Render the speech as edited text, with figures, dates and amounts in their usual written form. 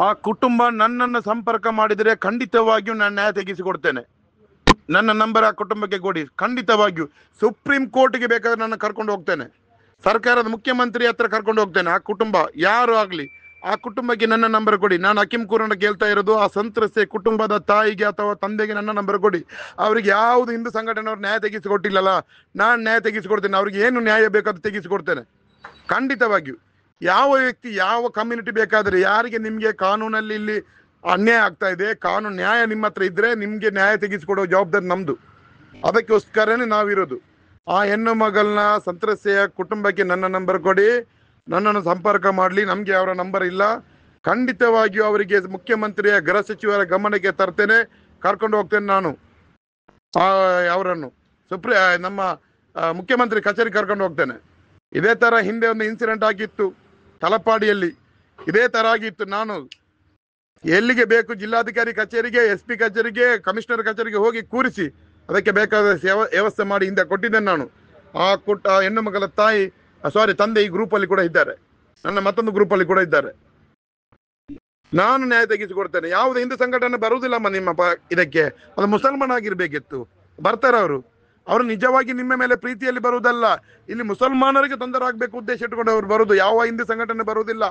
ಆ ಕುಟುಂಬ ನನ್ನನ್ನು ಸಂಪರ್ಕ ಮಾಡಿದರೆ ಖಂಡಿತವಾಗಿಯೂ ನಾನು ನ್ಯಾಯ ತೆಗೆಸಿಕೊಡ್ತೇನೆ. ನನ್ನ ನಂಬರ್ ಆ ಕುಟುಂಬಕ್ಕೆ ಕೊಡಿ, ಖಂಡಿತವಾಗಿಯೂ ಸುಪ್ರೀಂ ಕೋರ್ಟ್ಗೆ ಬೇಕಾದ್ರೆ ನನ್ನ ಕರ್ಕೊಂಡು ಹೋಗ್ತೇನೆ, ಸರ್ಕಾರದ ಮುಖ್ಯಮಂತ್ರಿ ಹತ್ರ ಕರ್ಕೊಂಡು ಹೋಗ್ತೇನೆ. ಆ ಕುಟುಂಬ ಯಾರು ಆಗಲಿ, ಆ ಕುಟುಂಬಕ್ಕೆ ನನ್ನ ನಂಬರ್ ಕೊಡಿ. ನಾನು ಹಕೀಂ ಕೂರನ್ನ ಕೇಳ್ತಾ ಇರೋದು, ಆ ಸಂತ್ರಸ್ತೆ ಕುಟುಂಬದ ತಾಯಿಗೆ ಅಥವಾ ತಂದೆಗೆ ನನ್ನ ನಂಬರ್ ಕೊಡಿ. ಅವ್ರಿಗೆ ಯಾವುದು ಹಿಂದೂ ಸಂಘಟನೆಯವ್ರು ನ್ಯಾಯ ತೆಗೆಸಿಕೊಟ್ಟಿಲ್ಲಲ್ಲ, ನಾನು ನ್ಯಾಯ ತೆಗೆಸಿಕೊಡ್ತೇನೆ. ಅವ್ರಿಗೆ ಏನು ನ್ಯಾಯ ಬೇಕಾದ್ರೂ ತೆಗೆಸಿಕೊಡ್ತೇನೆ ಖಂಡಿತವಾಗಿಯೂ. ಯಾವ ವ್ಯಕ್ತಿ ಯಾವ ಕಮ್ಯುನಿಟಿ ಬೇಕಾದರೆ, ಯಾರಿಗೆ ನಿಮಗೆ ಕಾನೂನಲ್ಲಿ ಇಲ್ಲಿ ಅನ್ಯಾಯ ಆಗ್ತಾ ಇದೆ, ಕಾನೂನು ನ್ಯಾಯ ನಿಮ್ಮ ಹತ್ರ ಇದ್ರೆ ನಿಮ್ಗೆ ನ್ಯಾಯ ತೆಗೆಸಿಕೊಡೋ ಜವಾಬ್ದಾರಿ ನಮ್ದು. ಅದಕ್ಕೋಸ್ಕರನೇ ನಾವಿರೋದು. ಆ ಹೆಣ್ಣು ಮಗಳನ್ನ ಸಂತ್ರಸ್ತೆಯ ಕುಟುಂಬಕ್ಕೆ ನನ್ನ ನಂಬರ್ ಕೊಡಿ, ನನ್ನನ್ನು ಸಂಪರ್ಕ ಮಾಡಲಿ. ನಮ್ಗೆ ಅವರ ನಂಬರ್ ಇಲ್ಲ. ಖಂಡಿತವಾಗಿಯೂ ಅವರಿಗೆ ಮುಖ್ಯಮಂತ್ರಿಯ ಗೃಹ ಸಚಿವರ ಗಮನಕ್ಕೆ ತರ್ತೇನೆ, ಕರ್ಕೊಂಡು ಹೋಗ್ತೇನೆ ನಾನು ಅವರನ್ನು ನಮ್ಮ ಮುಖ್ಯಮಂತ್ರಿ ಕಚೇರಿ ಕರ್ಕೊಂಡು ಹೋಗ್ತೇನೆ. ಇದೇ ತರ ಹಿಂದೆ ಒಂದು ಇನ್ಸಿಡೆಂಟ್ ಆಗಿತ್ತು ತಲಪಾಡಿಯಲ್ಲಿ, ಇದೇ ತರ ಆಗಿತ್ತು. ನಾನು ಎಲ್ಲಿಗೆ ಬೇಕು ಜಿಲ್ಲಾಧಿಕಾರಿ ಕಚೇರಿಗೆ, SP ಕಚೇರಿಗೆ, ಕಮಿಷನರ್ ಕಚೇರಿಗೆ ಹೋಗಿ ಕೂರಿಸಿ ಅದಕ್ಕೆ ಬೇಕಾದ ವ್ಯವಸ್ಥೆ ಮಾಡಿ ಹಿಂದೆ ಕೊಟ್ಟಿದ್ದೇನೆ ನಾನು. ಆ ಹೆಣ್ಣು ಮಗಳ ತಂದೆ ಈ ಗ್ರೂಪಲ್ಲಿ ಕೂಡ ಇದ್ದಾರೆ, ನನ್ನ ಮತ್ತೊಂದು ಗ್ರೂಪಲ್ಲಿ ಕೂಡ ಇದ್ದಾರೆ. ನಾನು ನ್ಯಾಯ ತೆಗೆಸಿಕೊಡ್ತೇನೆ. ಯಾವುದೇ ಹಿಂದೂ ಸಂಘಟನೆ ಬರುವುದಿಲ್ಲಮ್ಮ ನಿಮ್ಮ ಇದಕ್ಕೆ. ಅದು ಮುಸಲ್ಮಾನ್ ಆಗಿರ್ಬೇಕಿತ್ತು, ಬರ್ತಾರೆ ಅವರು ನಿಜವಾಗಿ ನಿಮ್ಮ ಮೇಲೆ ಪ್ರೀತಿಯಲ್ಲಿ ಬರುವುದಲ್ಲ. ಇಲ್ಲಿ ಮುಸಲ್ಮಾನರಿಗೆ ತೊಂದರೆ ಆಗ್ಬೇಕು ಉದ್ದೇಶ ಇಟ್ಟುಕೊಂಡು ಅವರು ಬರುವುದು. ಯಾವ ಹಿಂದೂ ಸಂಘಟನೆ ಬರುವುದಿಲ್ಲ.